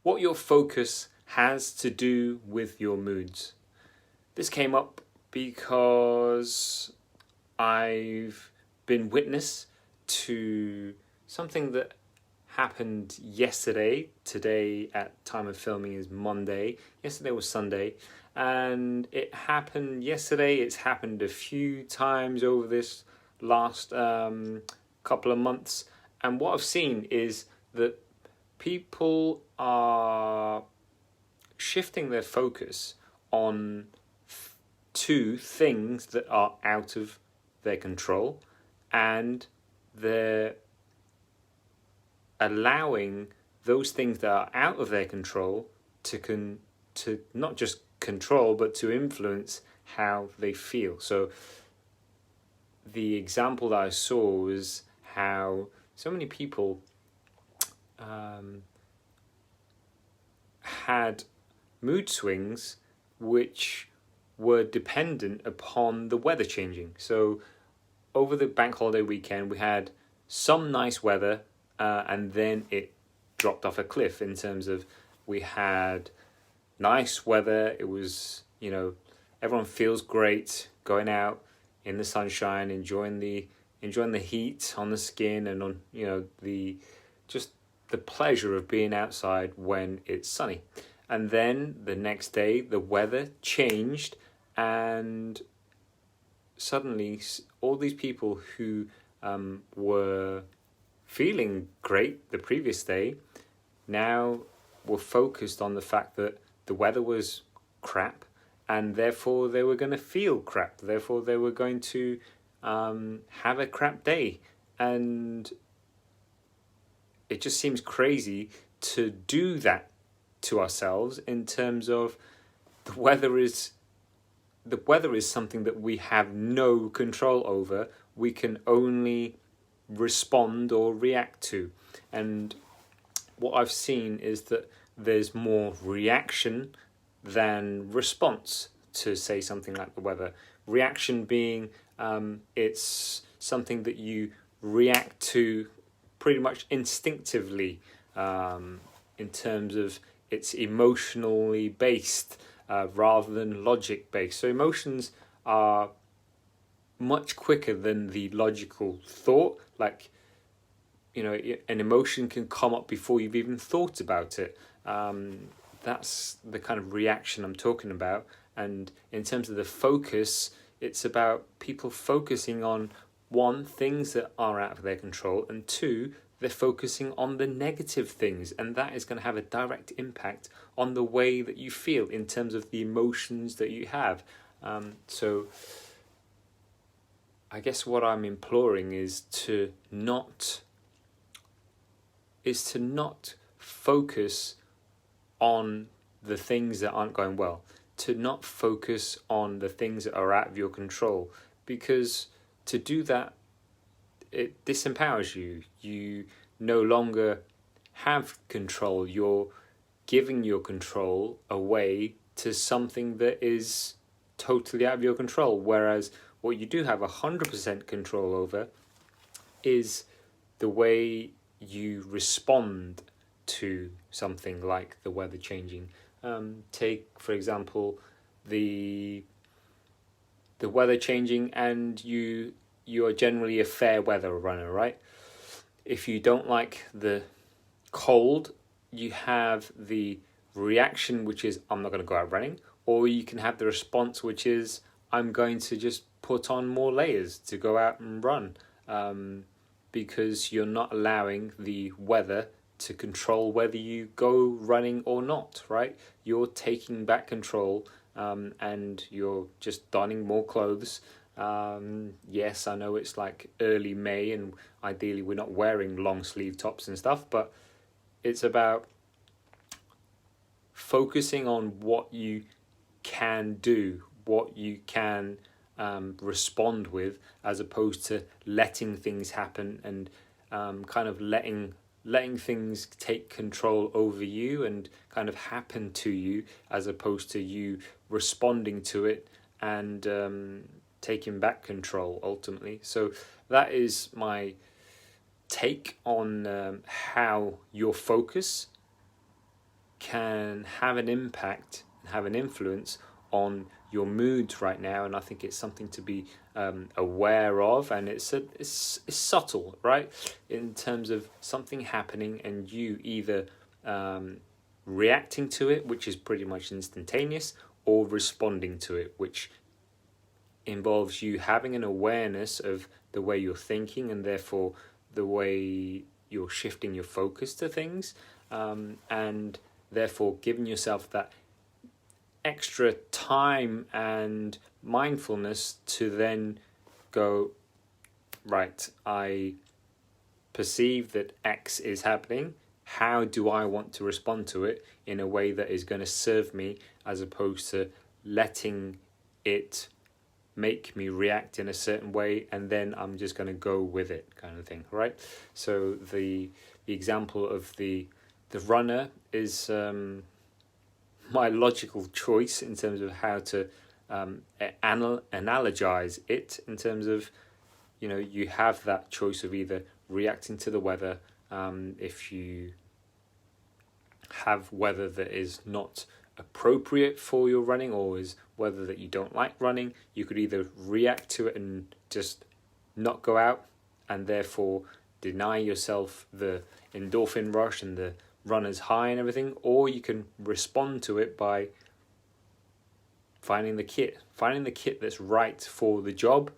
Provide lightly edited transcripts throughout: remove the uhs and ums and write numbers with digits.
what your focus has to do with your moods. This came up because I've been witness to something that happened yesterday. Today at time of filming is Monday. Yesterday was Sunday, and it happened yesterday. It's happened a few times over this last couple of months, and what I've seen is that people are shifting their focus on to things that are out of their control, and they're allowing those things that are out of their control to not just control but to influence how they feel. So the example that I saw was how so many people had mood swings which were dependent upon the weather changing. So over the bank holiday weekend we had some nice weather, and then it dropped off a cliff in terms of we had nice weather. It was, everyone feels great going out in the sunshine, enjoying the heat on the skin and on, the pleasure of being outside when it's sunny. And then the next day the weather changed, and suddenly all these people who were feeling great the previous day now were focused on the fact that the weather was crap, and therefore they were going to feel crap. Therefore they were going to have a crap day. And it just seems crazy to do that to ourselves in terms of the weather is something that we have no control over. We can only respond or react to. And what I've seen is that there's more reaction than response to, say, something like the weather. Reaction being it's something that you react to pretty much instinctively, in terms of it's emotionally based rather than logic based. So emotions are much quicker than the logical thought. Like, an emotion can come up before you've even thought about it. That's the kind of reaction I'm talking about. And in terms of the focus, it's about people focusing on, one, things that are out of their control, and two, they're focusing on the negative things, and that is going to have a direct impact on the way that you feel in terms of the emotions that you have. So I guess what I'm imploring is to not focus on the things that aren't going well, to not focus on the things that are out of your control, because to do that, it disempowers you. You no longer have control. You're giving your control away to something that is totally out of your control, whereas what you do have 100% control over is the way you respond to something like the weather changing. Take, for example, the weather changing, and you are generally a fair weather runner, right? If you don't like the cold, you have the reaction, which is, I'm not going to go out running, or you can have the response, which is, I'm going to just put on more layers to go out and run, because you're not allowing the weather to control whether you go running or not, right? You're taking back control, and you're just donning more clothes. Yes, I know it's like early May, and ideally we're not wearing long sleeve tops and stuff, but it's about focusing on what you can do, what you can respond with, as opposed to letting things happen and kind of letting things take control over you and kind of happen to you, as opposed to you responding to it and taking back control ultimately. So that is my take on how your focus can have an impact, have an influence on your moods right now, and I think it's something to be aware of, and it's subtle, right, in terms of something happening and you either reacting to it, which is pretty much instantaneous, or responding to it, which involves you having an awareness of the way you're thinking and therefore the way you're shifting your focus to things, and therefore giving yourself that extra time and mindfulness to then go, right, I perceive that X is happening. How do I want to respond to it in a way that is going to serve me, as opposed to letting it make me react in a certain way and then I'm just going to go with it, kind of thing, right? So the example of the runner is my logical choice in terms of how to analogize it, in terms of, you know, you have that choice of either reacting to the weather, if you have weather that is not appropriate for your running, or is weather that you don't like running, you could either react to it and just not go out and therefore deny yourself the endorphin rush and the runner's high and everything, or you can respond to it by finding the kit that's right for the job,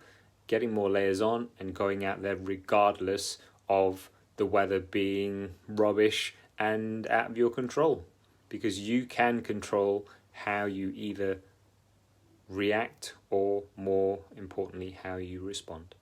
getting more layers on and going out there regardless of the weather being rubbish and out of your control, because you can control how you either react or, more importantly, how you respond.